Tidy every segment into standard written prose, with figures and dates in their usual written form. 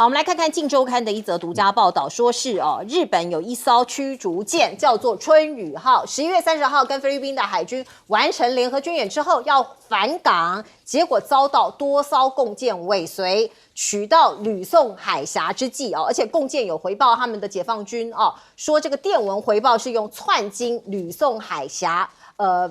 好，我们来看看《镜周刊》的一则独家报道，说是日本有一艘驱逐舰叫做春雨号，11月30号跟菲律宾的海军完成联合军演之后要返港，结果遭到多艘共舰尾随，取到吕宋海峡之际而且共舰有回报他们的解放军说这个电文回报是用窜经吕宋海峡。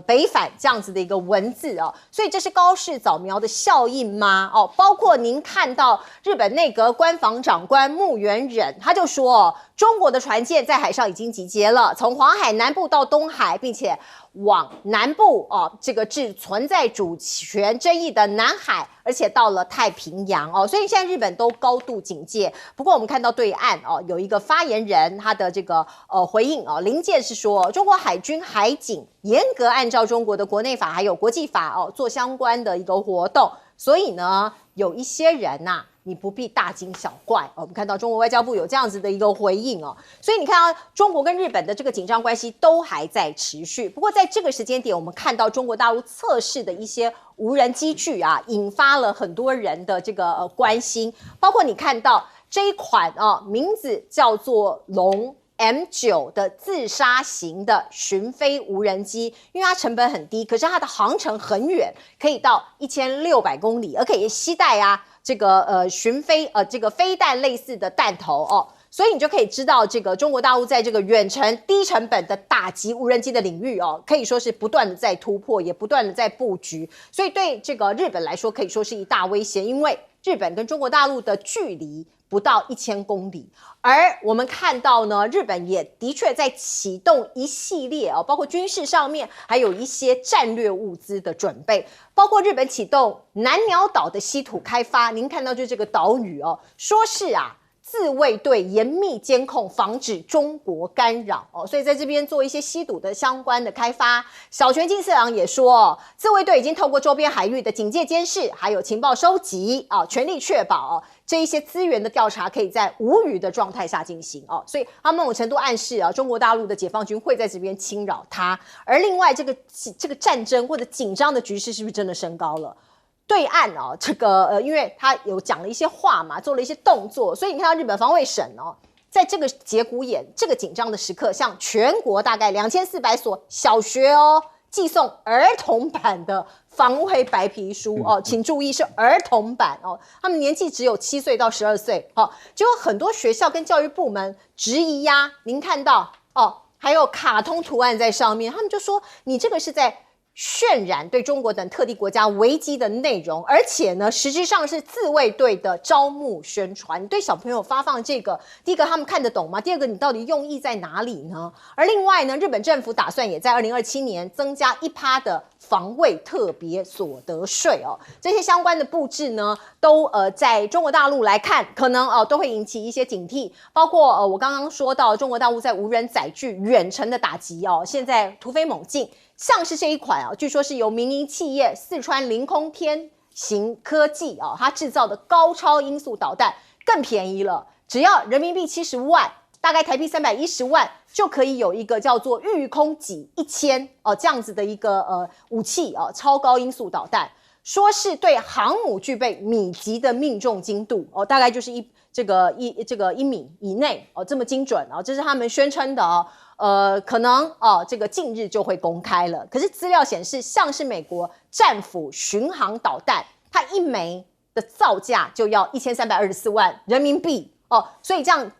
北返这样子的一个文字所以这是高市早苗的效应吗？包括您看到日本内阁官房长官木原忍，他就说中国的船舰在海上已经集结了，从黄海南部到东海，并且往南部这个至存在主权争议的南海，而且到了太平洋所以现在日本都高度警戒。不过我们看到对岸有一个发言人，他的这个回应林健是说，中国海军海警严格按照中国的国内法还有国际法做相关的一个活动，所以呢有一些人你不必大惊小怪我们看到中国外交部有这样子的一个回应所以你看中国跟日本的这个紧张关系都还在持续。不过在这个时间点，我们看到中国大陆测试的一些无人机具引发了很多人的这个关心，包括你看到这一款名字叫做龙M9 的自杀型的巡飞无人机，因为它成本很低，可是它的航程很远，可以到1600公里，而可以携带这个巡飞这个飞弹类似的弹头所以你就可以知道这个中国大陆在这个远程低成本的打击无人机的领域可以说是不断的在突破，也不断的在布局，所以对这个日本来说可以说是一大威胁，因为日本跟中国大陆的距离不到1000公里，而我们看到呢，日本也的确在启动一系列包括军事上面，还有一些战略物资的准备，包括日本启动南鸟岛的稀土开发，您看到就这个岛屿说是自卫队严密监控，防止中国干扰所以在这边做一些稀土的相关的开发。小泉进次郎也说自卫队已经透过周边海域的警戒监视，还有情报收集全力确保这一些资源的调查可以在无虞的状态下进行所以他某种程度暗示中国大陆的解放军会在这边侵扰它。而另外这个战争或者紧张的局势是不是真的升高了？对岸这个因为他有讲了一些话嘛，做了一些动作，所以你看到日本防卫省在这个节骨眼、这个紧张的时刻，向全国大概2400所小学寄送儿童版的防卫白皮书请注意是儿童版他们年纪只有7岁到12岁结果很多学校跟教育部门质疑您看到还有卡通图案在上面，他们就说你这个是在渲染对中国等特定国家危机的内容，而且呢实质上是自卫队的招募宣传，你对小朋友发放这个，第一个他们看得懂吗？第二个你到底用意在哪里呢？而另外呢，日本政府打算也在2027年增加1%的防卫特别所得税这些相关的布置呢都在中国大陆来看可能都会引起一些警惕，包括我刚刚说到中国大陆在无人载具远程的打击现在突飞猛进，像是这一款据说是由民营企业四川凌空天行科技它制造的高超音速导弹更便宜了，只要人民币70万，大概台币310万，就可以有一个叫做御空戟1000这样子的一个武器超高音速导弹，说是对航母具备米级的命中精度大概就是1米以内这么精准这是他们宣称的可能这个近日就会公开了。可是资料显示，像是美国战斧巡航导弹，它一枚的造价就要1324万人民币所以这样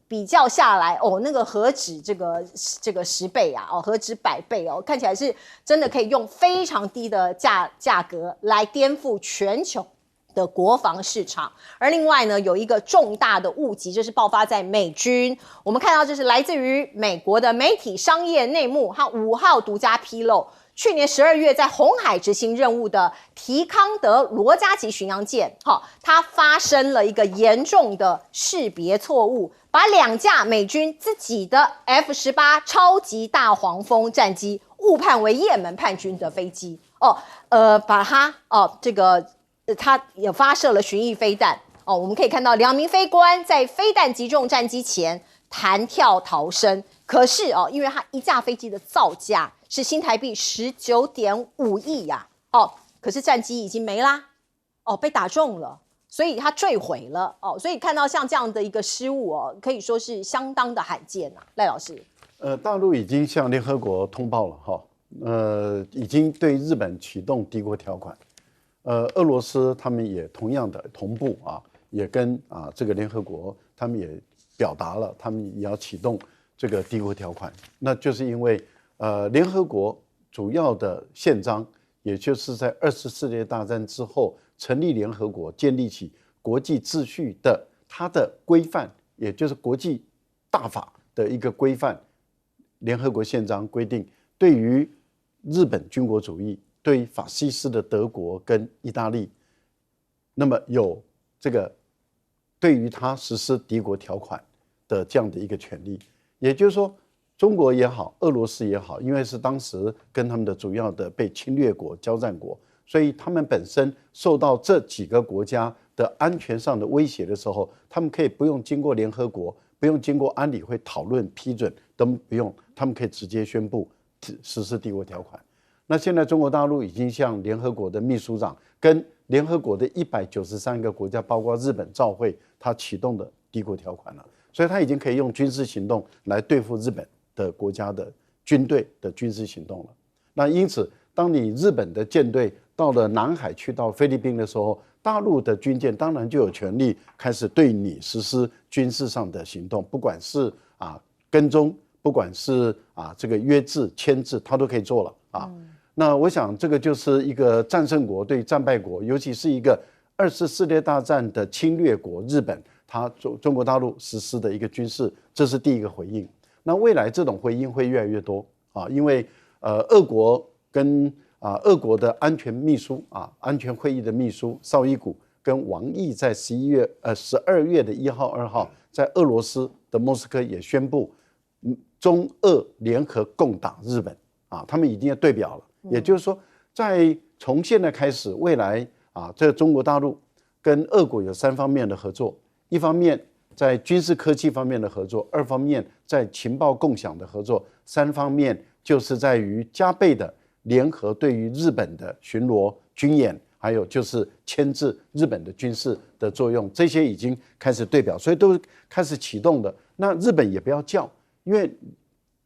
比较下来那个何止这个10倍何止100倍看起来是真的可以用非常低的价格来颠覆全球的国防市场。而另外呢，有一个重大的误击，就是爆发在美军。我们看到这是来自于美国的媒体商业内幕，它5号独家披露，去年12月在红海执行任务的提康德罗加级巡洋舰它发生了一个严重的识别错误，把2架美军自己的 F-18 超级大黄蜂战机误判为也门叛军的飞机把它它也发射了巡弋飞弹我们可以看到2名飞官在飞弹击中战机前弹跳逃生，可是因为它一架飞机的造价是新台币19.5亿可是战机已经没啦被打中了所以它坠毁了哦。所以看到像这样的一个失误哦，可以说是相当的罕见啊。赖老师，大陆已经向联合国通报了哈，已经对日本启动敌国条款，俄罗斯他们也同样的同步啊，也跟这个联合国他们也表达了，他们也要启动这个敌国条款，那就是因为联合国主要的宪章，也就是在20世界大战之后成立联合国，建立起国际秩序的它的规范，也就是国际大法的一个规范。联合国宪章规定，对于日本军国主义，对于法西斯的德国跟意大利，那么有这个对于他实施敌国条款的这样的一个权利。也就是说，中国也好，俄罗斯也好，因为是当时跟他们的主要的被侵略国、交战国，所以他们本身受到这几个国家的安全上的威胁的时候，他们可以不用经过联合国，不用经过安理会讨论批准，都不用，他们可以直接宣布实施敌国条款。那现在中国大陆已经向联合国的秘书长跟联合国的193个国家，包括日本照会，他启动的敌国条款了，所以他已经可以用军事行动来对付日本的国家的军队的军事行动了。那因此，当你日本的舰队到了南海去到菲律宾的时候，大陆的军舰当然就有权利开始对你实施军事上的行动，不管是跟踪，不管是这个约制、牵制，他都可以做了啊。那我想这个就是一个战胜国对战败国，尤其是一个20世界大战的侵略国日本，他中国大陆实施的一个军事，这是第一个回应。那未来这种回应会越来越多啊，因为俄国跟俄国的安全秘书安全会议的秘书绍伊古跟王毅在12月的1号、2号在俄罗斯的莫斯科也宣布，中俄联合共打日本他们已经要对表了。也就是说，从现在开始，未来这中国大陆跟俄国有3方面的合作，一方面在军事科技方面的合作，2方面在情报共享的合作，3方面就是在于加倍的联合对于日本的巡逻、军演，还有就是牵制日本的军事的作用，这些已经开始对表，所以都是开始启动的。那日本也不要叫，因为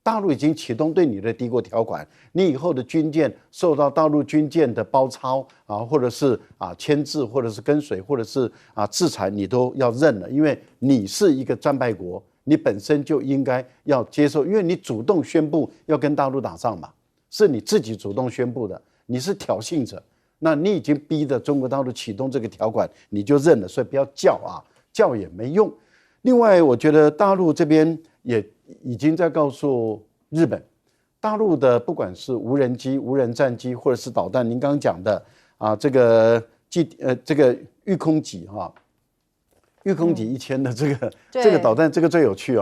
大陆已经启动对你的敌国条款，你以后的军舰受到大陆军舰的包抄或者是牵制，或者是跟随，或者是制裁，你都要认了，因为你是一个战败国，你本身就应该要接受，因为你主动宣布要跟大陆打仗嘛，是你自己主动宣布的，你是挑衅者，那你已经逼着中国大陆启动这个条款，你就认了，所以不要叫叫也没用。另外，我觉得大陆这边也已经在告诉日本，大陆的不管是无人机、无人战机，或者是导弹，您刚刚讲的这个御空级御空级1000的这个导弹，这个最有趣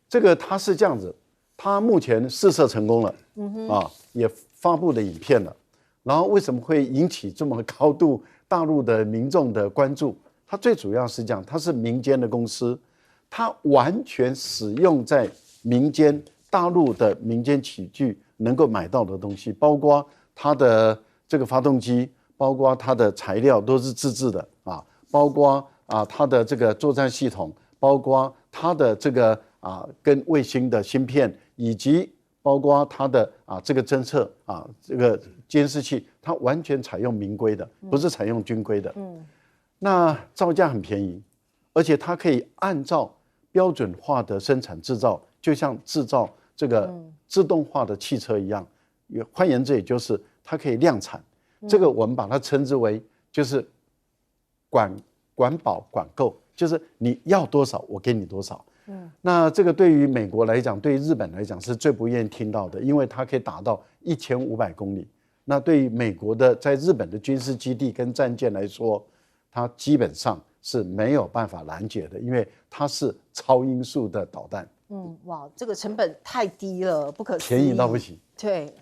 这个它是这样子，它目前试射成功了，也发布的影片了，然后为什么会引起这么高度大陆的民众的关注？它最主要是这样，它是民间的公司。它完全使用在民间大陆的民间起居能够买到的东西，包括它的这个发动机，包括它的材料都是自制的包括它的这个作战系统，包括它的这个跟卫星的芯片，以及包括它的这个侦测这个监视器，它完全采用民规的，不是采用军规的。那造价很便宜，而且它可以按照标准化的生产制造，就像制造这个自动化的汽车一样。换言之，也就是它可以量产。这个我们把它称之为就是管饱管够，就是你要多少我给你多少。那这个对于美国来讲，对于日本来讲是最不愿意听到的，因为它可以打到1500公里。那对于美国的在日本的军事基地跟战舰来说，它基本上是没有办法拦截的，因为它是超音速的导弹。哇，这个成本太低了，不可思议，便宜到不行。对，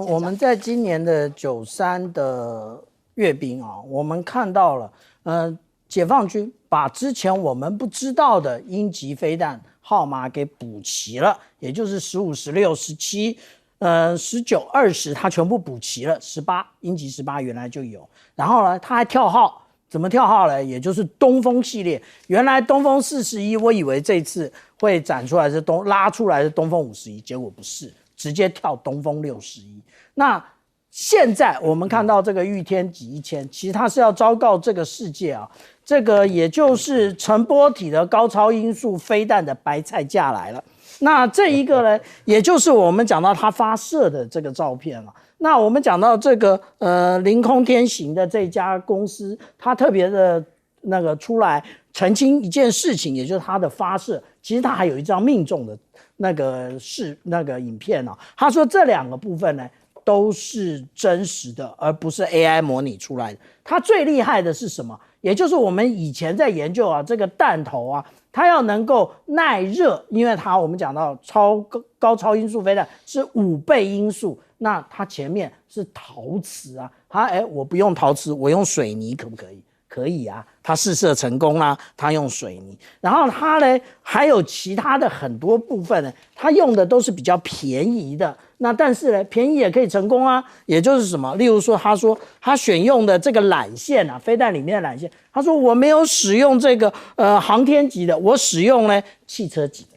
我们在今年的93的阅兵我们看到了，解放军把之前我们不知道的鹰击飞弹号码给补齐了，也就是15、16、17、19、20，它全部补齐了。18鹰击18原来就有，然后呢，它还跳号。怎么跳号呢？也就是东风系列。原来东风41，我以为这次会展出来是拉出来是东风51，结果不是，直接跳东风61。那现在我们看到这个御天级1000，其实它是要昭告这个世界啊，这个也就是乘波体的高超音速飞弹的白菜价来了。那这一个呢，也就是我们讲到它发射的这个照片了。那我们讲到这个凌空天行的这家公司，它特别的那个出来澄清一件事情，也就是它的发射，其实它还有一张命中的那个影片啊。他说这2个部分呢都是真实的，而不是 AI 模拟出来的。它最厉害的是什么？也就是我们以前在研究啊，这个弹头啊，它要能够耐热，因为我们讲到高超音速飞弹是5倍音速。那它前面是陶瓷啊，我不用陶瓷，我用水泥可不可以？可以啊，它试射成功啦，它用水泥。然后它呢还有其他的很多部分呢，它用的都是比较便宜的。那但是呢，便宜也可以成功啊，也就是什么？例如说，他选用的这个缆线啊，飞弹里面的缆线，他说我没有使用这个航天级的，我使用呢汽车级的。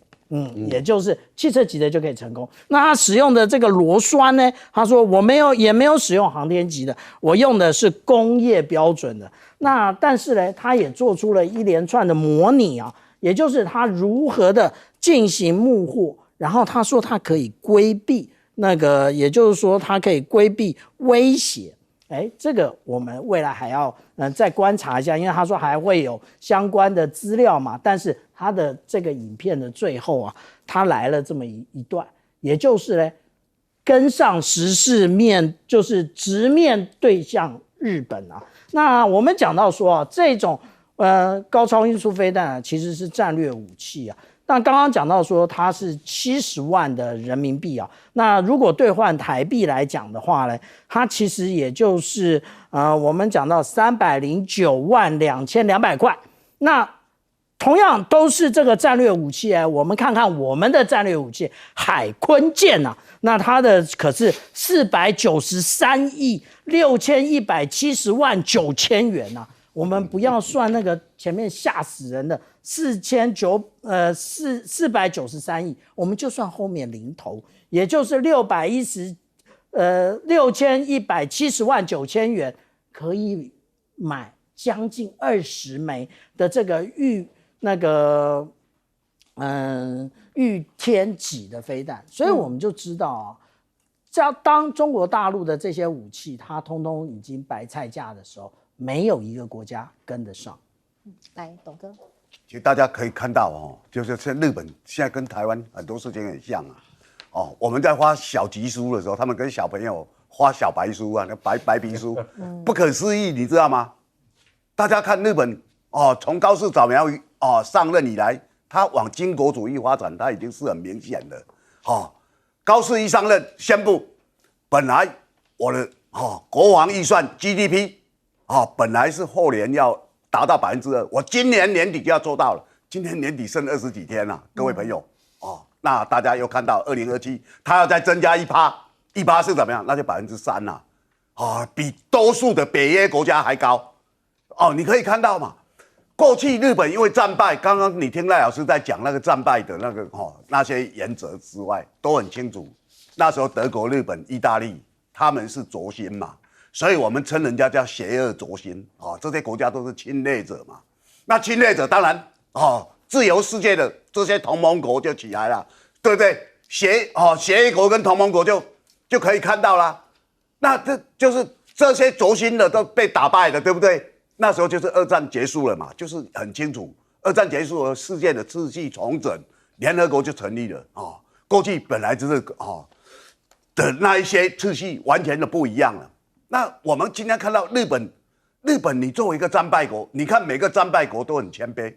也就是汽车级的就可以成功。那他使用的这个螺栓呢？他说我也没有使用航天级的，我用的是工业标准的。那但是呢，他也做出了一连串的模拟啊，也就是他如何的进行目货，然后他说他可以规避那个，也就是说他可以规避威胁。这个我们未来还要再观察一下，因为他说还会有相关的资料嘛。但是他的这个影片的最后啊，他来了这么一段，也就是呢，跟上时事面，就是直面对向日本啊。那我们讲到说啊，这种高超音速飞弹啊，其实是战略武器啊。那刚刚讲到说它是70万的人民币啊，那如果兑换台币来讲的话呢，它其实也就是我们讲到309万2200块。那同样都是这个战略武器我们看看我们的战略武器海鲲舰啊，那它的可是493亿6170万9千元啊。我们不要算那个前面吓死人的493亿，我们就算后面零头，也就是6170万9千元，可以买将近20枚的这个御天级的飞弹。所以我们就知道啊，当中国大陆的这些武器它通通已经白菜价的时候，没有一个国家跟得上。来，董哥，其实大家可以看到就是在日本现在跟台湾很多事情很像啊。我们在发小级书的时候，他们跟小朋友发小白书啊，那白皮书，不可思议，你知道吗？大家看日本从高市早苗上任以来，他往军国主义发展，他已经是很明显的。高市一上任宣布，本来我的国防预算 GDP 本来是后年要达到2%，我今年年底就要做到了。今年年底剩20几天了，各位朋友那大家又看到2027，他要再增加1%，1%是怎么样？那就3%了，比多数的北约国家还高。你可以看到嘛，过去日本因为战败，刚刚你听赖老师在讲那个战败的那些原则之外，都很清楚。那时候德国、日本、意大利他们是轴心嘛。所以我们称人家叫邪恶轴心这些国家都是侵略者嘛。那侵略者当然自由世界的这些同盟国就起来了，对不对？协约国跟同盟国就可以看到啦。那这就是这些轴心的都被打败了，对不对？那时候就是二战结束了嘛，就是很清楚，二战结束了，世界的秩序重整，联合国就成立了过去本来就是的那一些秩序完全的不一样了。那我们今天看到日本，你作为一个战败国，你看每个战败国都很谦卑。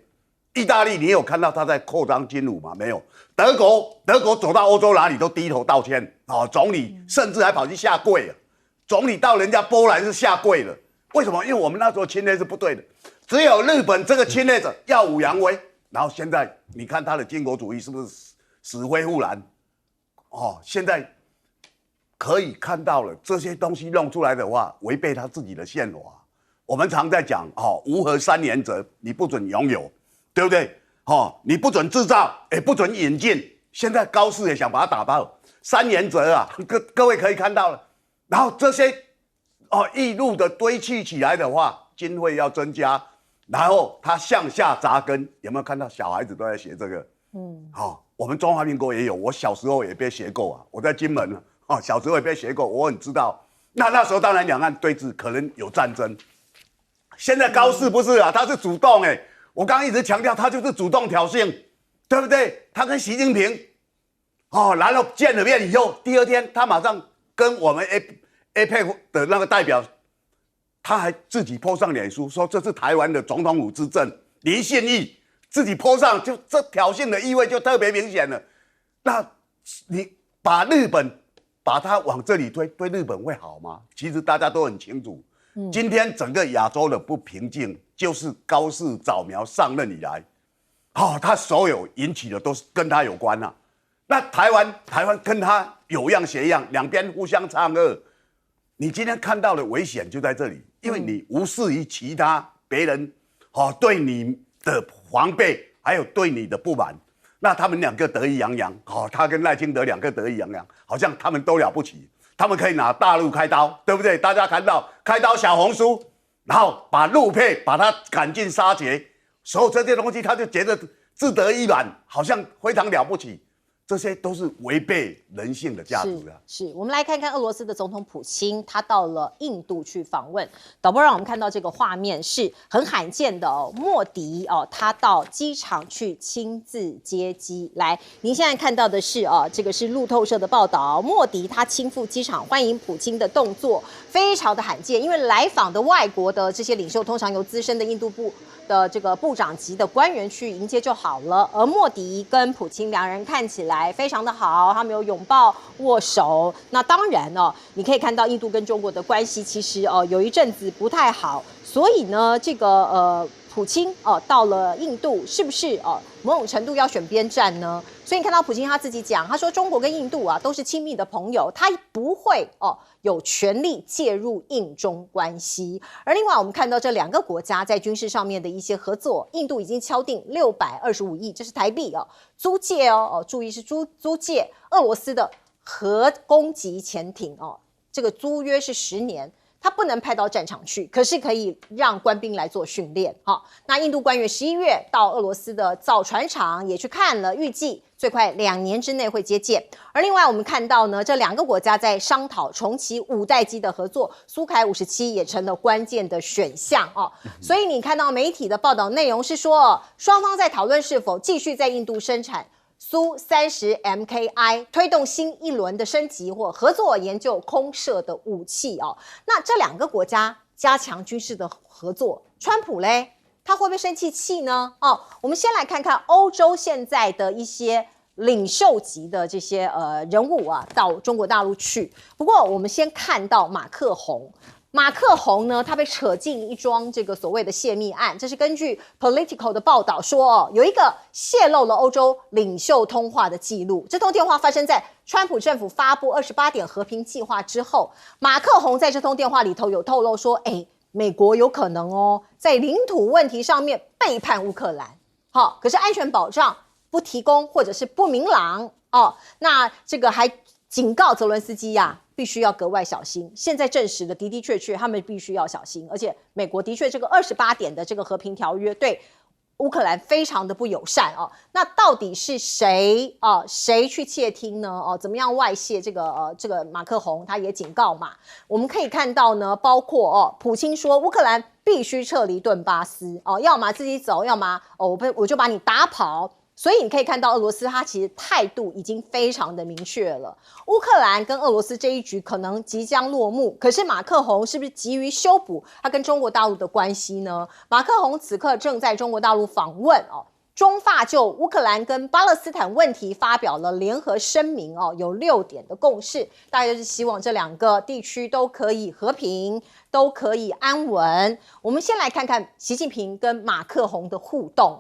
意大利，你有看到他在扩张军武吗？没有。德国走到欧洲哪里都低头道歉总理甚至还跑去下跪了。总理到人家波兰是下跪了，为什么？因为我们那时候侵略是不对的，只有日本这个侵略者耀武扬威。然后现在你看他的军国主义是不是死灰复燃？现在。可以看到了这些东西弄出来的话，违背他自己的宪法，我们常在讲无核三原则，你不准拥有，对不对？你不准制造，也不准引进。现在高市也想把它打爆，三原则啊，各位可以看到了。然后这些义务的堆砌起来的话，经费要增加，然后它向下扎根，有没有看到小孩子都在学这个？我们中华民国也有，我小时候也被学过啊，我在金门小时候也被学过，我很知道。那时候当然两岸对峙，可能有战争。现在高市不是啊，他是主动我刚刚一直强调，他就是主动挑衅，对不对？他跟习近平然后见了面以后，第二天他马上跟我们 APEC 的那个代表，他还自己 po 上脸书说这是台湾的总统府之政，林信义自己 po 上，就这挑衅的意味就特别明显了。那你把日本把它往这里推，对日本会好吗？其实大家都很清楚，今天整个亚洲的不平静，就是高市早苗上任以来，他所有引起的都是跟他有关啊。那台湾跟他有样学样，两边互相唱和。你今天看到的危险就在这里，因为你无视于其他别人对你的防备，还有对你的不满。那他们两个得意洋洋，他跟赖清德两个得意洋洋，好像他们都了不起，他们可以拿大陆开刀，对不对？大家看到开刀小红书，然后把陆配把他赶尽杀绝，所有这些东西他就觉得自得意满，好像非常了不起。这些都是违背人性的价值啊！是我们来看看俄罗斯的总统普京，他到了印度去访问。导播让我们看到这个画面是很罕见的莫迪他到机场去亲自接机。来，您现在看到的是这个是路透社的报道，莫迪他亲赴机场欢迎普京的动作非常的罕见，因为来访的外国的这些领袖通常由资深的印度部的这个部长级的官员去迎接就好了，而莫迪跟普京两人看起来非常的好，他们有拥抱握手。那当然你可以看到印度跟中国的关系其实有一阵子不太好，所以呢这个普京到了印度是不是某种程度要选边站呢？所以你看到普京他自己讲，他说中国跟印度都是亲密的朋友，他不会有权利介入印中关系。而另外我们看到这两个国家在军事上面的一些合作，印度已经敲定625亿，这是台币租借注意是租借俄罗斯的核攻击潜艇这个租约是10年。他不能派到战场去，可是可以让官兵来做训练。那印度官员11月到俄罗斯的造船厂也去看了，预计最快2年之内会接见。而另外我们看到呢，这两个国家在商讨重启5代机的合作，苏凯57也成了关键的选项所以你看到媒体的报道内容是说，双方在讨论是否继续在印度生产苏30 MKI， 推动新一轮的升级或合作研究空射的武器那这两个国家加强军事的合作，川普嘞，他会不会生气呢？我们先来看看欧洲现在的一些领袖级的这些人物到中国大陆去。不过我们先看到马克宏呢，他被扯进一桩这个所谓的泄密案，这是根据 Politico 的报道说有一个泄露了欧洲领袖通话的记录。这通电话发生在川普政府发布28点和平计划之后，马克宏在这通电话里头有透露说，美国有可能在领土问题上面背叛乌克兰。可是安全保障不提供或者是不明朗那这个还警告泽伦斯基必须要格外小心。现在证实的的确他们必须要小心，而且美国的确这个28点的这个和平条约对乌克兰非常的不友善那到底是谁去窃听呢？怎么样外泄这个马克宏他也警告嘛。我们可以看到呢，包括普京说乌克兰必须撤离顿巴斯要么自己走，要么我就把你打跑。所以你可以看到俄罗斯它其实态度已经非常的明确了。乌克兰跟俄罗斯这一局可能即将落幕，可是马克宏是不是急于修补他跟中国大陆的关系呢？马克宏此刻正在中国大陆访问中法就乌克兰跟巴勒斯坦问题发表了联合声明有6点的共识，大概就是希望这两个地区都可以和平，都可以安稳。我们先来看看习近平跟马克宏的互动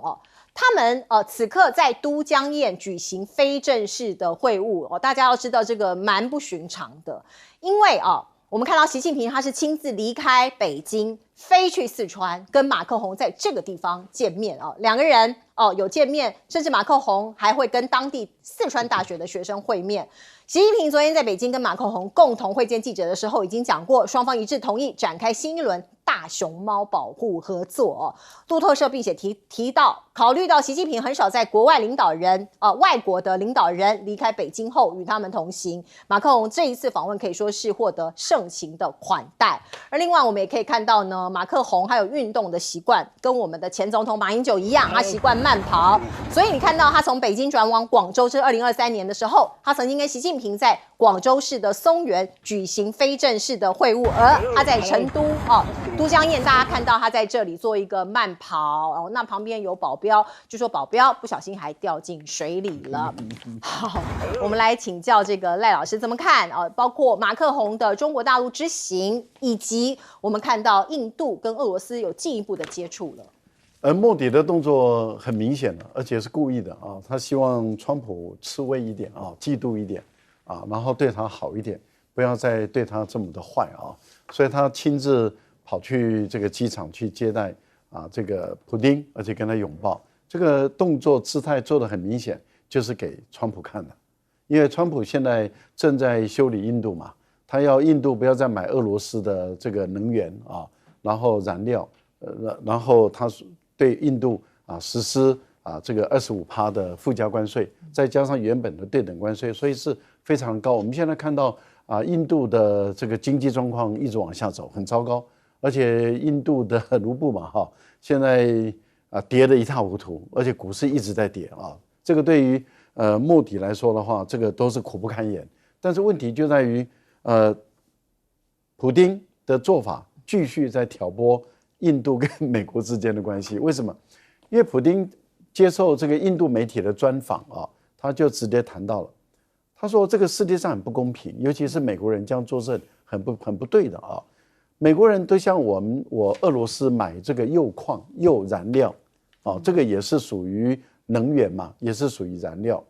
他们此刻在都江堰举行非正式的会晤大家要知道这个蛮不寻常的，因为我我们看到习近平他是亲自离开北京，飞去四川，跟马克宏在这个地方见面哦，两个人有见面，甚至马克宏还会跟当地四川大学的学生会面。习近平昨天在北京跟马克宏共同会见记者的时候，已经讲过，双方一致同意展开新一轮大熊猫保护合作。路透社并且提到，考虑到习近平很少在国外领导人外国的领导人离开北京后与他们同行，马克宏这一次访问可以说是获得盛情的款待。而另外我们也可以看到呢，马克宏还有运动的习惯，跟我们的前总统马英九一样，他习惯慢跑，所以你看到他从北京转往广州，这是2023年的时候，他曾经跟习近平在广州市的松原举行非正式的会晤，而他在成都都江堰，大家看到他在这里做一个慢跑，那旁边有保镖，据说保镖不小心还掉进水里了。好，我们来请教这个赖老师怎么看包括马克宏的中国大陆之行，以及我们看到印度跟俄罗斯有进一步的接触了。莫迪的动作很明显的，而且是故意的啊，他希望川普吃味一点啊，嫉妒一点啊，然后对他好一点，不要再对他这么的坏啊，所以他亲自跑去这个机场去接待这个普丁，而且跟他拥抱，这个动作姿态做得很明显，就是给川普看的，因为川普现在正在修理印度嘛，他要印度不要再买俄罗斯的这个能源然后燃料，然后他对印度实施这个25%的附加关税，再加上原本的对等关税，所以是非常高。我们现在看到印度的这个经济状况一直往下走，很糟糕，而且印度的卢布嘛现在跌得一塌糊涂，而且股市一直在跌这个对于莫迪来说的话，这个都是苦不堪言。但是问题就在于普丁的做法继续在挑拨印度跟美国之间的关系。为什么？因为普丁接受这个印度媒体的专访他就直接谈到了，他说这个世界上很不公平，尤其是美国人这样做是很不对的美国人都向我俄罗斯买这个铀矿、铀燃料这个也是属于能源嘛，也是属于燃料。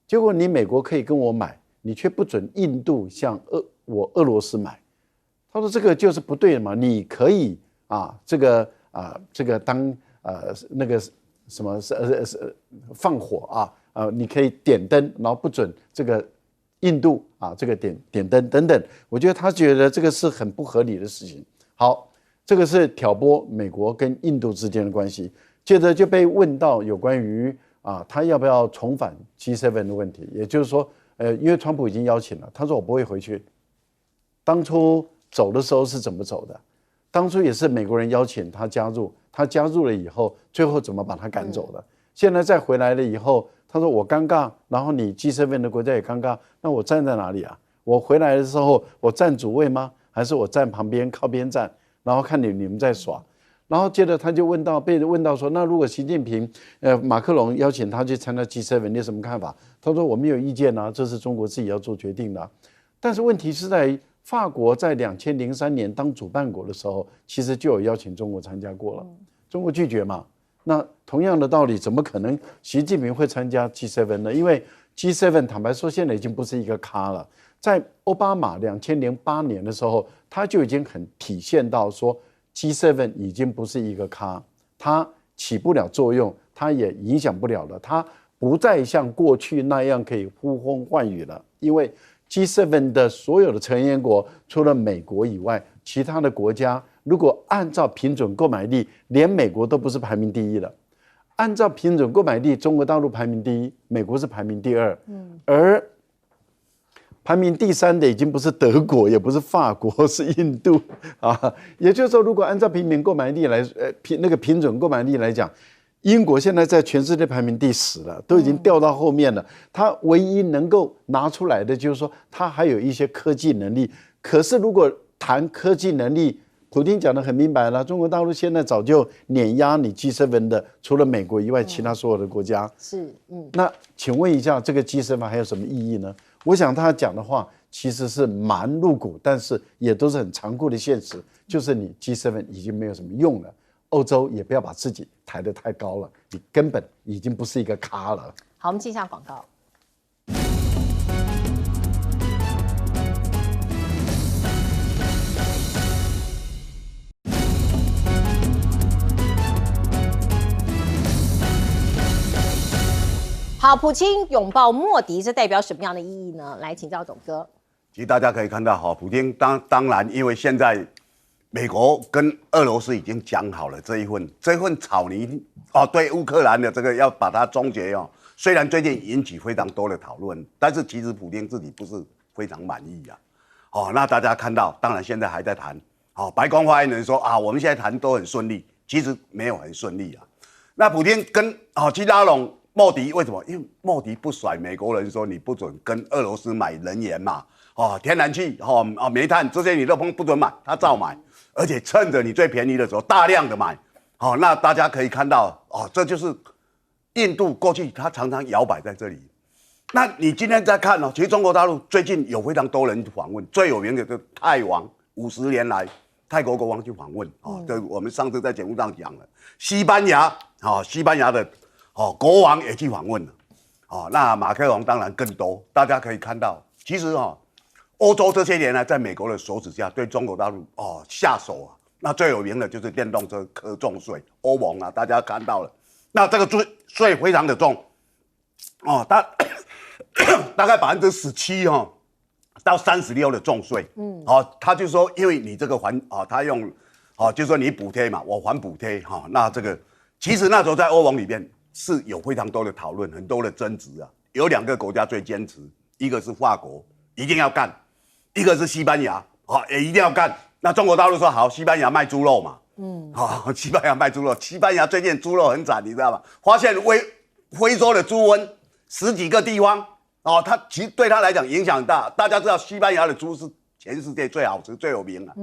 结果你美国可以跟我买，你却不准印度向我俄罗斯买。他说这个就是不对的嘛，你可以这个当那个什么放火你可以点灯，然后不准这个印度这个点灯等等。我觉得他觉得这个是很不合理的事情。好，这个是挑拨美国跟印度之间的关系。接着就被问到有关于他要不要重返 G7 的问题，也就是说因为川普已经邀请了，他说我不会回去。当初走的时候是怎么走的？当初也是美国人邀请他加入，他加入了以后，最后怎么把他赶走的？现在再回来了以后，他说我尴尬，然后你 G7 的国家也尴尬，那我站在哪里我回来的时候，我站主位吗？还是我站旁边靠边站，然后看你们在耍？然后接着他就被问到说，那如果习近平马克龙邀请他去参加 G7， 你有什么看法？他说我没有意见这是中国自己要做决定的。但是问题是在于法国在2003年当主办国的时候，其实就有邀请中国参加过了，中国拒绝嘛。那同样的道理，怎么可能习近平会参加 G7 呢？因为 G7 坦白说现在已经不是一个咖了。在奥巴马2008年的时候，他就已经很体现到说 G7 已经不是一个咖，它起不了作用，它也影响不了了，它不再像过去那样可以呼风唤雨了。因为 G7 的所有的成员国，除了美国以外，其他的国家如果按照平准购买力，连美国都不是排名第一的。按照平准购买力，中国大陆排名第一，美国是排名第二，而排名第三的已经不是德国，也不是法国，是印度也就是说，如果按照平准购买力来平准购买力来讲，英国现在在全世界排名第10了，都已经掉到后面了。它唯一能够拿出来的就是说，它还有一些科技能力。可是如果谈科技能力，普丁讲得很明白了，中国大陆现在早就碾压你 G7 的，除了美国以外，其他所有的国家。那请问一下，这个 G7 还有什么意义呢？我想他讲的话其实是蛮露骨，但是也都是很残酷的现实，就是你 G7 已经没有什么用了。欧洲也不要把自己抬得太高了，你根本已经不是一个咖了。好，我们进一下广告。好，普京拥抱莫迪，这代表什么样的意义呢？来请教董哥。其实大家可以看到，哈，普京当然，因为现在美国跟俄罗斯已经讲好了这一份草泥哦，对乌克兰的这个要把它终结哦。虽然最近引起非常多的讨论，但是其实普京自己不是非常满意啊。哦，那大家看到，当然现在还在谈。哦，白宫发言人说啊，我们现在谈都很顺利，其实没有很顺利啊。那普京跟去拉拢莫迪，为什么？因为莫迪不甩美国人说你不准跟俄罗斯买能源嘛，天然气煤炭这些你都不准买，他照买，而且趁着你最便宜的时候大量的买。那大家可以看到这就是印度过去他常常摇摆在这里。那你今天再看其实中国大陆最近有非常多人访问，最有名的就是泰王，50年来泰国国王去访问这我们上次在节目上讲了。西班牙的国王也去访问了。那马克龙当然更多。大家可以看到，其实欧洲这些年来在美国的手指下对中国大陆下手啊。那最有名的就是电动车课重税，欧盟啊，大家看到了。那这个税非常的重大概17%到36%的重税。他就说，因为你这个他用就是说你补贴嘛，我还补贴那这个其实那时候在欧盟里面是有非常多的讨论，很多的争执啊。有2个国家最坚持，一个是法国一定要干，一个是西班牙也一定要干。那中国大陆说好，西班牙卖猪肉嘛，西班牙卖猪肉，西班牙最近猪肉很惨，你知道吗？发现非洲的猪瘟10几个地方它其实对他来讲影响很大。大家知道西班牙的猪是全世界最好吃、最有名的，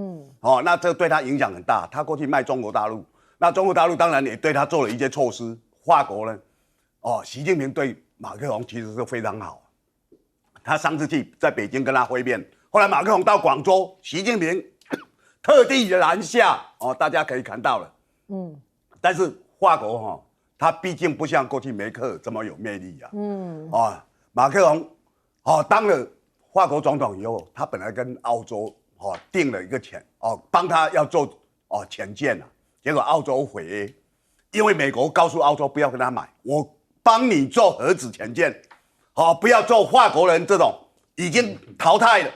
那这对他影响很大。他过去卖中国大陆，那中国大陆当然也对他做了一些措施。法国呢，习近平对马克龙其实是非常好。他上次去在北京跟他会面，后来马克龙到广州，习近平特地南下大家可以看到了。但是法国他毕竟不像过去梅克尔这么有魅力啊。马克龙当了法国总统以后，他本来跟澳洲订了一个帮他要做潜舰结果澳洲毁约，因为美国告诉澳洲不要跟他买，我帮你做核子潜舰，不要做法国人这种已经淘汰了。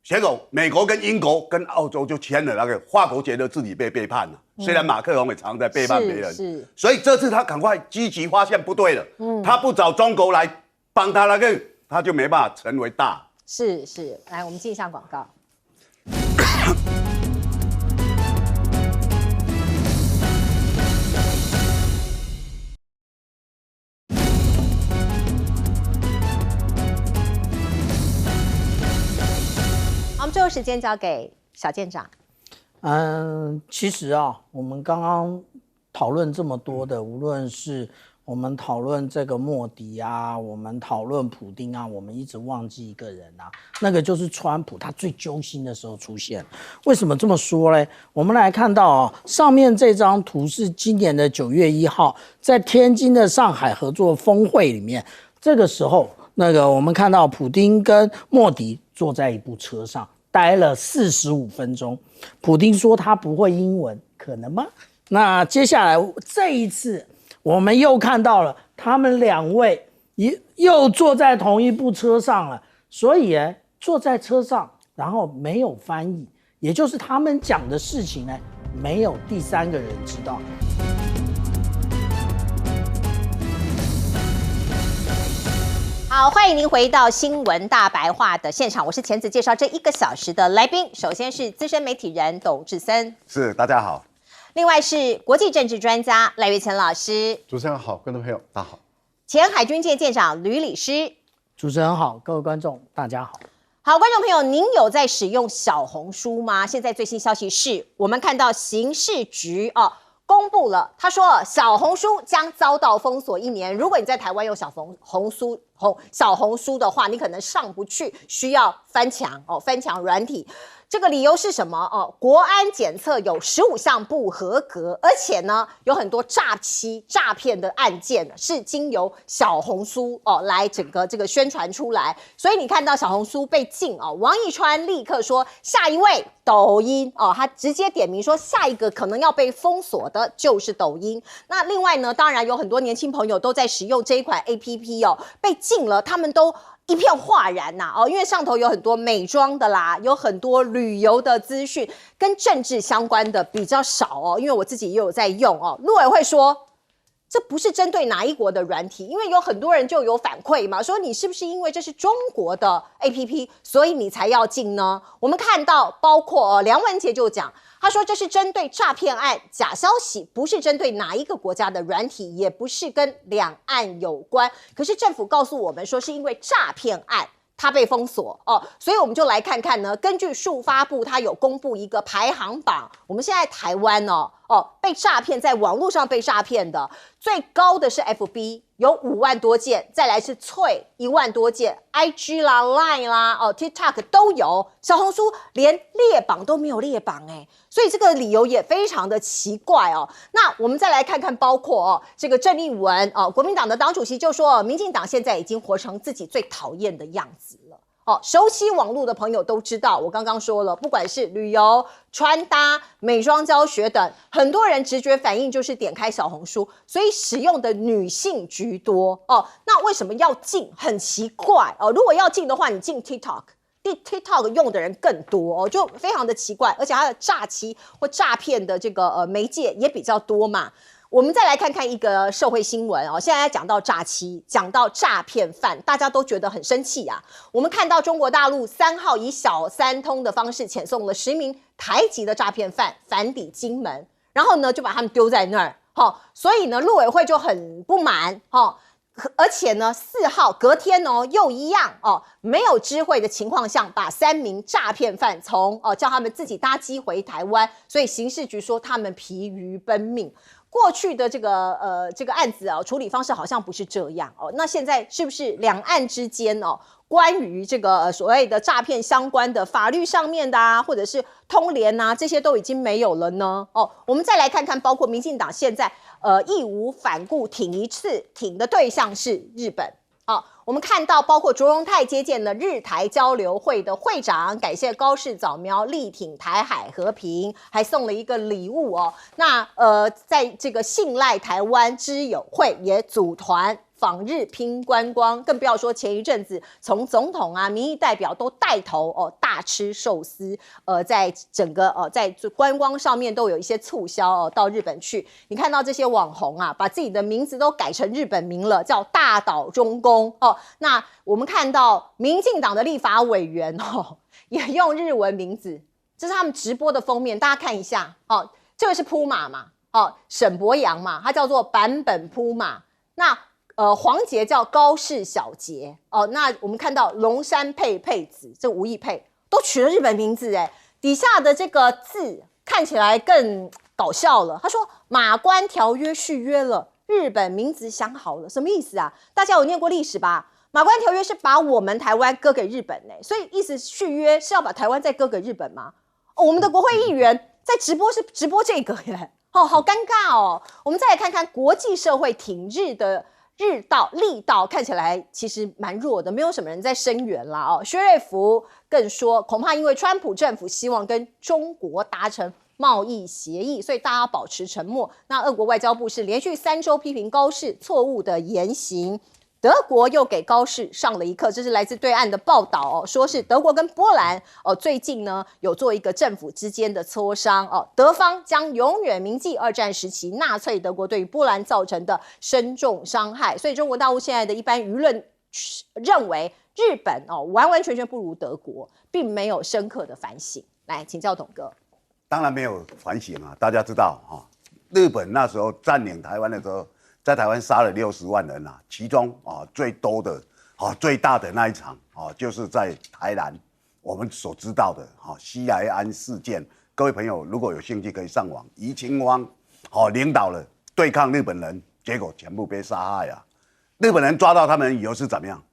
结果美国跟英国跟澳洲就签了那个，法国觉得自己被背叛了。虽然马克龙也常在背叛别人，所以这次他赶快积极发现不对了，他不找中国来帮他那个，他就没办法成为大。是，来我们进一下广告。好，我们最后时间交给小舰长。其实我们刚刚讨论这么多的，无论是我们讨论这个莫迪我们讨论普丁我们一直忘记一个人那个就是川普，他最揪心的时候出现。为什么这么说呢？我们来看到上面这张图是今年的9月1号，在天津的上海合作峰会里面，这个时候我们看到普丁跟莫迪坐在一部车上，待了45分钟。普丁说他不会英文，可能吗？那接下来这一次我们又看到了他们2位又坐在同一部车上了，所以坐在车上然后没有翻译，也就是他们讲的事情没有第3个人知道。好，欢迎您回到新闻大白话的现场，我是钳子，介绍这1个小时的来宾。首先是资深媒体人董志森，是，大家好。另外是国际政治专家赖岳乾老师，主持人好，观众朋友大家好。前海军舰舰长吕礼诗，主持人好，各位观众大家好。好，观众朋友，您有在使用小红书吗？现在最新消息是，我们看到刑事局公布了，他说小红书将遭到封锁1年。如果你在台湾用小红书的话，你可能上不去，需要翻墙软体。这个理由是什么？哦，国安检测有15项不合格，而且呢，有很多诈骗的案件是经由小红书来整个这个宣传出来，所以你看到小红书被禁王一川立刻说下一位抖音他直接点名说下一个可能要被封锁的就是抖音。那另外呢，当然有很多年轻朋友都在使用这一款 APP 被禁了，他们都一片哗然呐因为上头有很多美妆的啦，有很多旅游的资讯，跟政治相关的比较少因为我自己也有在用陆委会说这不是针对哪一国的软体，因为有很多人就有反馈嘛，说你是不是因为这是中国的 APP， 所以你才要禁呢？我们看到包括梁文杰就讲，他说这是针对诈骗案、假消息，不是针对哪一个国家的软体，也不是跟两岸有关。可是政府告诉我们说，是因为诈骗案它被封锁所以我们就来看看呢。根据数发部，它有公布一个排行榜，我们现在台湾被诈骗在网络上被诈骗的最高的是 FB， 有5万多件，再来是脆1万多件 ，IG 啦、Line 啦、TikTok 都有，小红书连列榜都没有列榜所以这个理由也非常的奇怪那我们再来看看，包括这个郑丽文国民党的党主席就说，民进党现在已经活成自己最讨厌的样子了。熟悉网络的朋友都知道，我刚刚说了，不管是旅游、穿搭、美妆教学等，很多人直觉反应就是点开小红书，所以使用的女性居多那为什么要禁？很奇怪如果要禁的话，你禁 TikTok 用的人更多就非常的奇怪，而且它的诈欺或诈骗的这个媒介也比较多嘛。我们再来看看一个社会新闻现在讲到诈欺，讲到诈骗犯，大家都觉得很生气啊。我们看到中国大陆3号以小三通的方式遣送了10名台籍的诈骗犯返抵金门，然后呢就把他们丢在那儿所以呢陆委会就很不满而且呢4号隔天又一样没有知会的情况下，把3名诈骗犯从叫他们自己搭机回台湾，所以刑事局说他们疲于奔命。过去的这个案子处理方式好像不是这样那现在是不是两岸之间关于这个所谓的诈骗相关的法律上面的或者是通联这些都已经没有了呢我们再来看看，包括民进党现在义无反顾挺一次，挺的对象是日本我们看到包括卓荣泰接见了日台交流会的会长，感谢高市早苗力挺台海和平，还送了一个礼物那在这个信赖台湾之友会也组团访日拼观光，更不要说前一阵子从总统民意代表都带头大吃寿司，在整个在观光上面都有一些促销到日本去。你看到这些网红把自己的名字都改成日本名了，叫大岛中宫那我们看到民进党的立法委员也用日文名字，这是他们直播的封面，大家看一下这个是铺马嘛沈伯洋嘛，他叫做版本铺马。那黄杰叫高市小杰那我们看到龙山佩子，这吴亦佩都取了日本名字底下的这个字看起来更搞笑了。他说马关条约续约了，日本名字想好了，什么意思啊？大家有念过历史吧？马关条约是把我们台湾割给日本所以意思续约是要把台湾再割给日本吗？我们的国会议员在直播是直播这个好尴尬我们再来看看国际社会挺日的力道看起来其实蛮弱的，没有什么人在声援啦薛瑞福更说，恐怕因为川普政府希望跟中国达成贸易协议，所以大家保持沉默。那俄国外交部是连续3周批评高市错误的言行，德国又给高市上了一课，这是来自对岸的报道说是德国跟波兰最近呢有做一个政府之间的磋商德方将永远铭记2战时期纳粹德国对于波兰造成的深重伤害，所以中国大陆现在的一般舆论认为日本完完全全不如德国，并没有深刻的反省。来请教董哥。当然没有反省大家知道日本那时候占领台湾的时候，在台湾杀了60万人其中最多的最大的那一场就是在台南我们所知道的西来安事件。各位朋友如果有兴趣可以上网，余清芳领导了对抗日本人，结果全部被杀害日本人抓到他们以后是怎么样？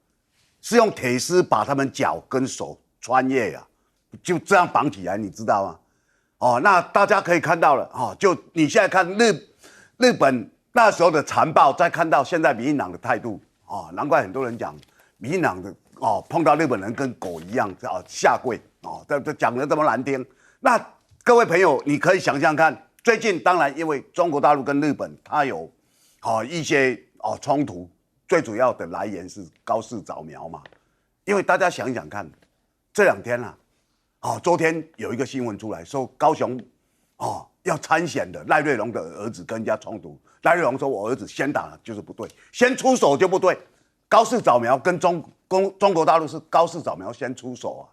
是用铁丝把他们脚跟手穿越就这样绑起来，你知道吗？哦，那大家可以看到了，哦，就你现在看日本那时候的残暴，再看到现在民进党的态度，哦，难怪很多人讲民进党的哦碰到日本人跟狗一样，哦下跪，哦，这讲得这么难听。那各位朋友，你可以想象看，最近当然因为中国大陆跟日本它有一些冲突，最主要的来源是高市早苗嘛。因为大家想一想看，这2天啊，昨天有一个新闻出来说高雄要参选的赖瑞隆的儿子跟人家冲突，赖瑞隆说我儿子先打就是不对，先出手就不对。高市早苗跟中国大陆是高市早苗先出手啊，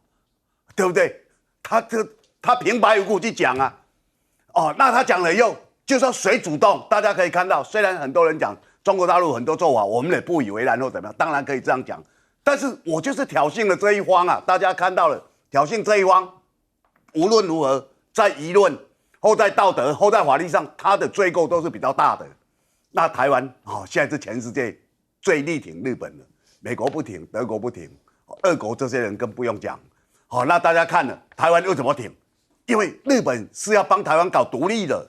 对不对？他平白无故去讲啊，那他讲了以后，就说谁主动？大家可以看到，虽然很多人讲中国大陆很多做法，我们也不以为然或怎么样，当然可以这样讲，但是我就是挑衅了这一方啊，大家看到了，挑衅这一方，无论如何，在舆论或在道德或在法律上，他的罪过都是比较大的。那台湾现在是全世界最力挺日本的，美国不挺，德国不挺，俄国这些人更不用讲。那大家看了，台湾又怎么挺？因为日本是要帮台湾搞独立的，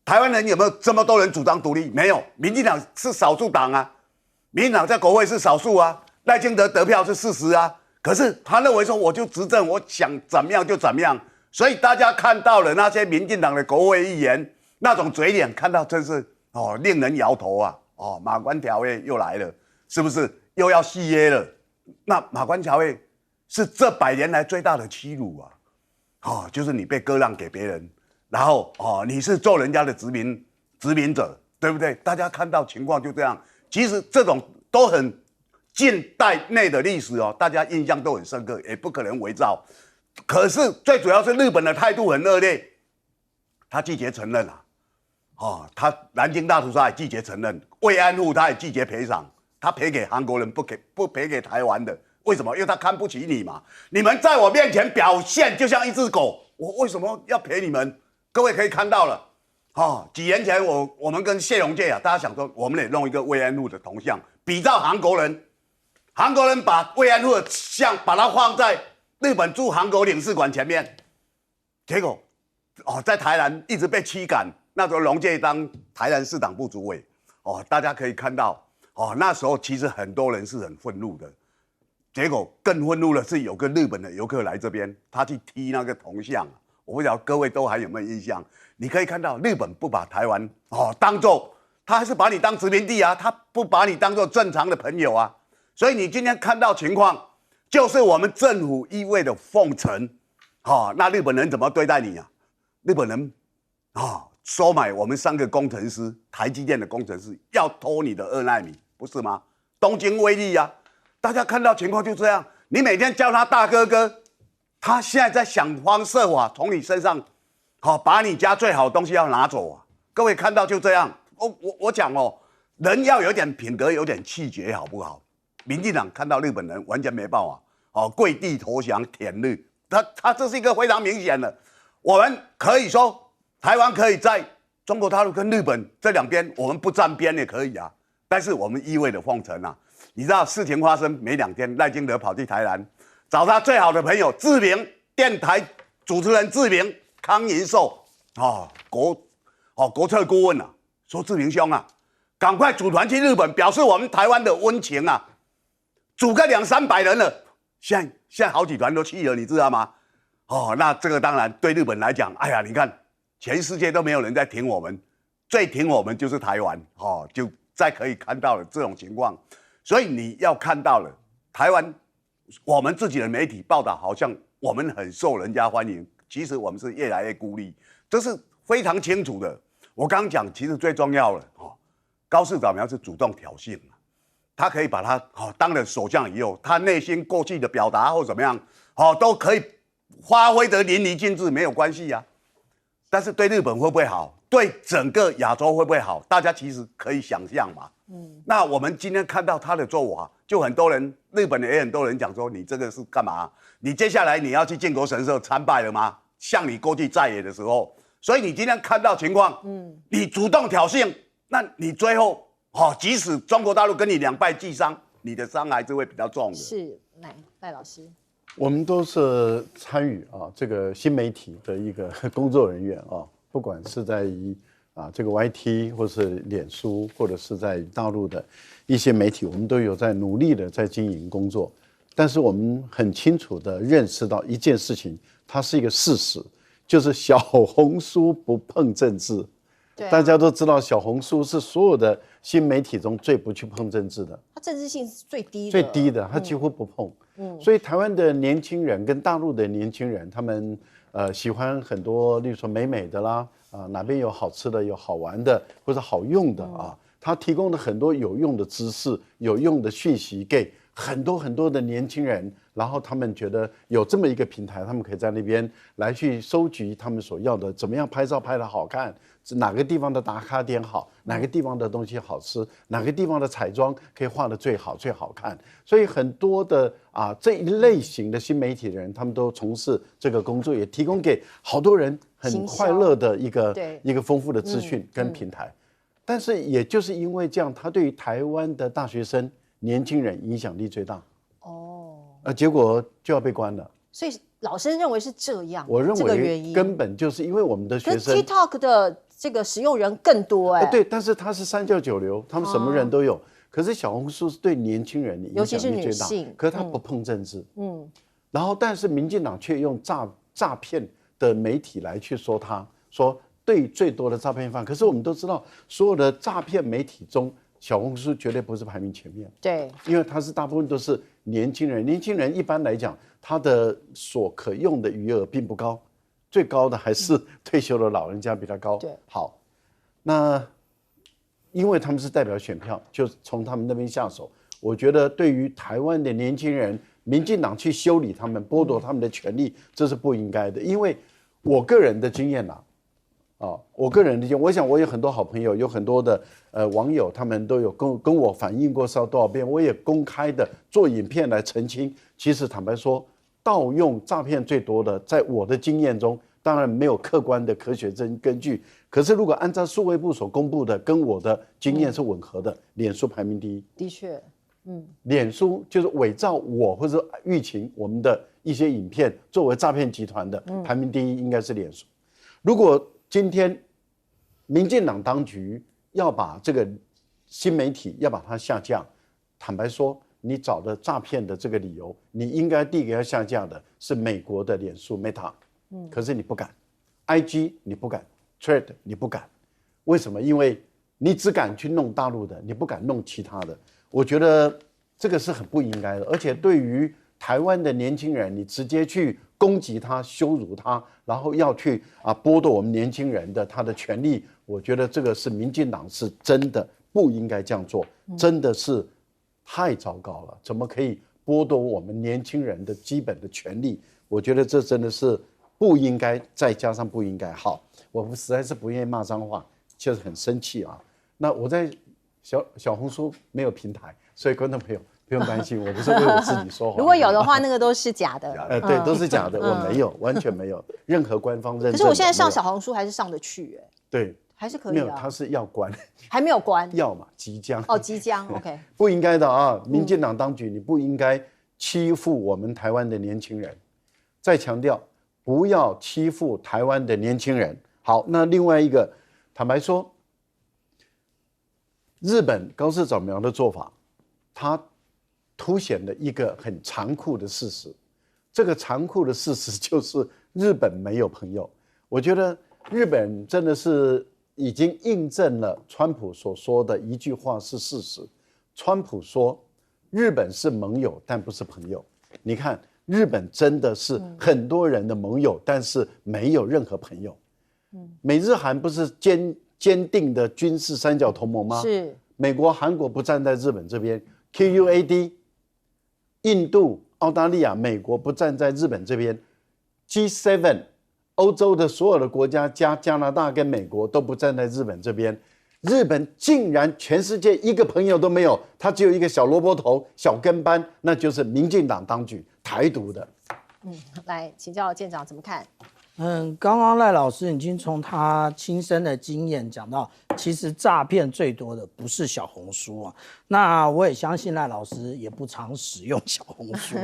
台湾人有没有这么多人主张独立？没有，民进党是少数党啊，民进党在国会是少数啊，赖清德得票是事实啊，可是他认为说我就执政，我想怎么样就怎么样，所以大家看到了那些民进党的国会议员那种嘴脸，看到真是令人摇头啊！马关条约又来了，是不是又要续约了？那马关条约是这100年来最大的欺辱啊！就是你被割让给别人，然后你是做人家的殖民者，对不对？大家看到情况就这样。其实这种都很近代内的历史大家印象都很深刻，也不可能伪造。可是最主要是日本的态度很恶劣，他拒绝承认他南京大屠杀也拒绝承认，慰安妇他也拒绝赔偿，他赔给韩国人，不赔给台湾的。为什么？因为他看不起你嘛！你们在我面前表现就像一只狗，我为什么要赔你们？各位可以看到了，几年前我们跟谢龙介大家想说，我们也弄一个慰安妇的铜像，比照韩国人。韩国人把慰安妇的像把它放在日本驻韩国领事馆前面，结果在台南一直被驱赶。那时候龙介当台南市党部主委，大家可以看到，那时候其实很多人是很愤怒的。结果更愤怒的是，有个日本的游客来这边，他去踢那个铜像，我不知道各位都还有没有印象？你可以看到，日本不把台湾当作，他还是把你当殖民地啊，他不把你当作正常的朋友啊。所以你今天看到情况，就是我们政府一味的奉承，那日本人怎么对待你啊？日本人收买我们3个工程师，台积电的工程师，要偷你的2奈米，不是吗？东京威力啊。大家看到情况就这样，你每天叫他大哥哥，他现在在想方设法从你身上，把你家最好的东西要拿走啊！各位看到就这样，我讲人要有点品德，有点气节，好不好？民进党看到日本人完全没办法，跪地投降舔日，他这是一个非常明显的。我们可以说，台湾可以在中国大陆跟日本这2边，我们不站边也可以啊，但是我们一味的奉承啊。你知道事情发生没2天，赖清德跑去台南找他最好的朋友志明，电台主持人志明，康银寿国策顾问啊，说志明兄啊，赶快组团去日本，表示我们台湾的温情啊，组个200-300人了，现在好几团都去了，你知道吗？那这个当然对日本来讲，哎呀，你看全世界都没有人在挺我们，最挺我们就是台湾，就再可以看到了这种情况。所以你要看到了，台湾我们自己的媒体报道好像我们很受人家欢迎，其实我们是越来越孤立，这是非常清楚的。我刚刚讲，其实最重要的高市早苗是主动挑衅，他可以把他当了首相以后，他内心过去的表达或怎么样，都可以发挥得淋漓尽致，没有关系啊。但是对日本会不会好？对整个亚洲会不会好？大家其实可以想象嘛。那我们今天看到他的做法，就很多人，日本也很多人讲说，你这个是干嘛？你接下来你要去靖国神社参拜了吗？像你过去在野的时候，所以你今天看到情况，你主动挑衅，那你最后即使中国大陆跟你2败俱伤，你的伤还是会比较重的。是，赖老师。我们都是参与这个新媒体的一个工作人员不管是在于这个 YT 或是脸书，或者是在大陆的一些媒体，我们都有在努力的在经营工作。但是我们很清楚的认识到一件事情，它是一个事实，就是小红书不碰政治。大家都知道，小红书是所有的新媒体中最不去碰政治的，它政治性是最低的，最低的，它几乎不碰。所以台湾的年轻人跟大陆的年轻人，他们喜欢很多，例如说美美的啦，哪边有好吃的、有好玩的或者好用的他提供了很多有用的知识、有用的讯息给很多很多的年轻人，然后他们觉得有这么一个平台，他们可以在那边来去收集他们所要的，怎么样拍照拍得好看，哪个地方的打卡点好，哪个地方的东西好吃，哪个地方的彩妆可以画得最好最好看。所以很多的这一类型的新媒体人，他们都从事这个工作，也提供给好多人很快乐的一个丰富的资讯跟平台。但是也就是因为这样，他对于台湾的大学生、年轻人影响力最大。结果就要被关了。所以老师认为是这样，我认这个原因为根本就是因为我们的学生，可是 TikTok 的这个使用人更多对，但是它是三教九流，他们什么人都有。可是小红书是对年轻人的影响力最大，可是它不碰政治。然后但是民进党却用诈骗的媒体来去说说对最多的诈骗犯。可是我们都知道，所有的诈骗媒体中，小红书绝对不是排名前面。对，因为它是大部分都是年轻人，年轻人一般来讲，他的所可用的余额并不高，最高的还是退休的老人家比较高。对，好，那因为他们是代表选票，就从他们那边下手。我觉得对于台湾的年轻人，民进党去修理他们、剥夺他们的权利，这是不应该的。因为我个人的经验我个人的经验，我想我有很多好朋友，有很多的网友，他们都有跟我反映过多少遍，我也公开的做影片来澄清。其实坦白说，盗用诈骗最多的，在我的经验中，当然没有客观的科学根据。可是如果按照数位部所公布的，跟我的经验是吻合的，脸书排名第一。的确，脸书就是伪造我或者疫情我们的一些影片作为诈骗集团的，排名第一应该是脸书。如果今天民进党当局要把这个新媒体要把它下架，坦白说，你找的诈骗的这个理由，你应该第一个要下架的是美国的脸书 Meta，可是你不敢 ，IG 你不敢 ，Thread 你不敢，为什么？因为你只敢去弄大陆的，你不敢弄其他的。我觉得这个是很不应该的，而且对于台湾的年轻人，你直接去攻击他、羞辱他，然后要去剥夺我们年轻人的他的权利，我觉得这个是民进党是真的不应该这样做，真的是太糟糕了，怎么可以剥夺我们年轻人的基本的权利？我觉得这真的是不应该，再加上不应该。好，我们实在是不愿意骂脏话，就是很生气那我在小红书没有平台，所以观众朋友不用担心，我不是为我自己说话。如果有的话，那个都是假的。对，都是假的，我没有，完全没有任何官方认证。可是我现在上小红书还是上得去，对，还是可以没有，他是要关，还没有关，要嘛，即将。即将 ，OK。不应该的民进党当局，你不应该欺负我们台湾的年轻人。再强调，不要欺负台湾的年轻人。好，那另外一个，坦白说，日本高市早苗的做法，它凸显了一个很残酷的事实。这个残酷的事实就是日本没有朋友。我觉得日本真的是已经印证了川普所说的一句话是事实。川普说，日本是盟友，但不是朋友。你看，日本真的是很多人的盟友，但是没有任何朋友。美日韩不是坚定的军事三角同盟吗？是。美国、韩国不站在日本这边 ，QUAD， 印度、澳大利亚、美国不站在日本这边 ，G7， 欧洲的所有的国家加加拿大跟美国都不站在日本这边。日本竟然全世界一个朋友都没有，他只有一个小萝卜头、小跟班，那就是民进党当局台独的。来请教舰长怎么看？刚刚赖老师已经从他亲身的经验讲到，其实诈骗最多的不是小红书啊。那我也相信赖老师也不常使用小红书。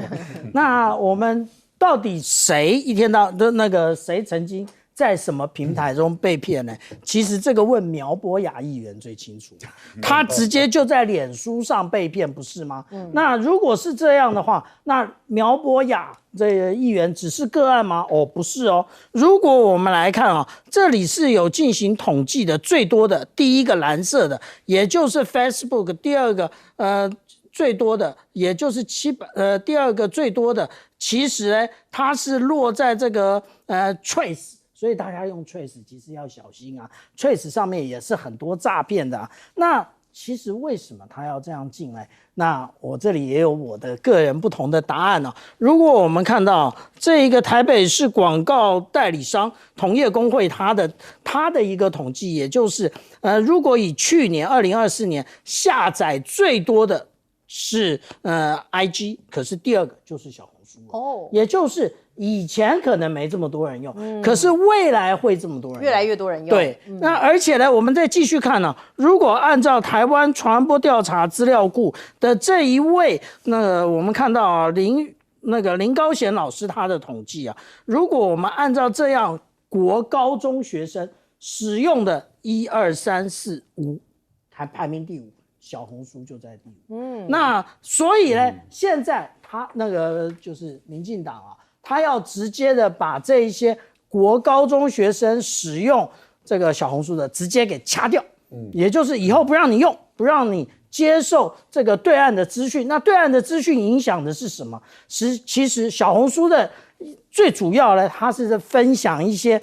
那我们到底谁一天到那个谁曾经在什么平台中被骗呢？其实这个问苗博雅议员最清楚，他直接就在脸书上被骗，不是吗？那如果是这样的话，那苗博雅这个议员只是个案吗？哦，不是哦。如果我们来看啊，这里是有进行统计的，最多的第一个蓝色的，也就是 Facebook， 第二个最多的，也就是第二个最多的，其实呢，它是落在这个Trace。所以大家用 Trace 其实要小心啊 ，Trace 上面也是很多诈骗的啊。那其实为什么他要这样进来？那我这里也有我的个人不同的答案哦。如果我们看到这一个台北市广告代理商同业公会它的一个统计，也就是如果以去年2024年下载最多的是IG， 可是第二个就是小红书哦，也就是以前可能没这么多人用，可是未来会这么多人用，越来越多人用。对，那而且呢，我们再继续看呢，如果按照台湾传播调查资料库的这一位，我们看到啊林高贤老师他的统计啊，如果我们按照这样国高中学生使用的1、2、3、4、5，排名第5。小红书就在第5，那所以呢，现在他就是民进党啊，他要直接的把这一些国高中学生使用这个小红书的直接给掐掉，也就是以后不让你用，不让你接受这个对岸的资讯。那对岸的资讯影响的是什么？其实小红书的最主要呢，它是在分享一些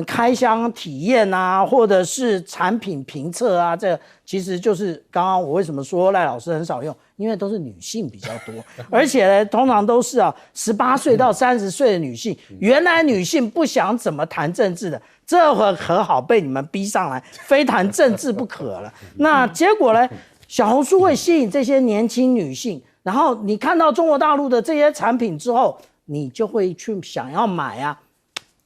开箱体验啊，或者是产品评测啊，这其实就是刚刚我为什么说赖老师很少用，因为都是女性比较多，而且呢，通常都是18岁到30岁的女性。原来女性不想怎么谈政治的，这会可好被你们逼上来，非谈政治不可了。那结果呢，小红书会吸引这些年轻女性，然后你看到中国大陆的这些产品之后，你就会去想要买啊，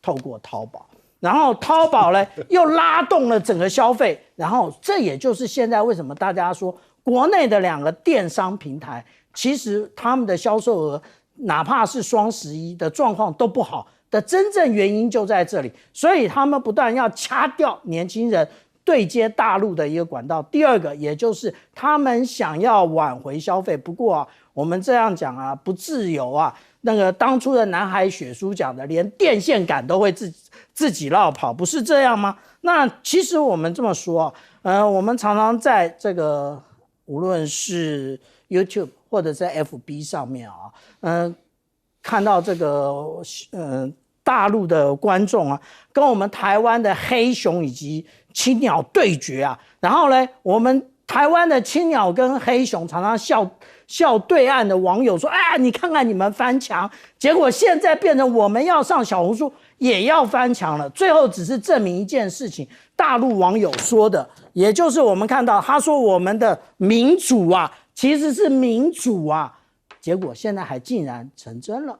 透过淘宝。然后淘宝呢又拉动了整个消费，然后这也就是现在为什么大家说国内的2个电商平台，其实他们的销售额哪怕是双11的状况都不好的真正原因就在这里，所以他们不但要掐掉年轻人对接大陆的一个管道，第二个也就是他们想要挽回消费。不过我们这样讲不自由当初的南海雪书讲的，连电线杆都会自己绕跑，不是这样吗？那其实我们这么说我们常常在这个无论是 YouTube 或者在 FB 上面看到这个大陆的观众跟我们台湾的黑熊以及青鸟对决然后呢，我们台湾的青鸟跟黑熊常常笑对岸的网友说你看看你们翻墙，结果现在变成我们要上小红书也要翻墙了。最后只是证明一件事情，大陆网友说的，也就是我们看到他说我们的民主其实是民主结果现在还竟然成真了。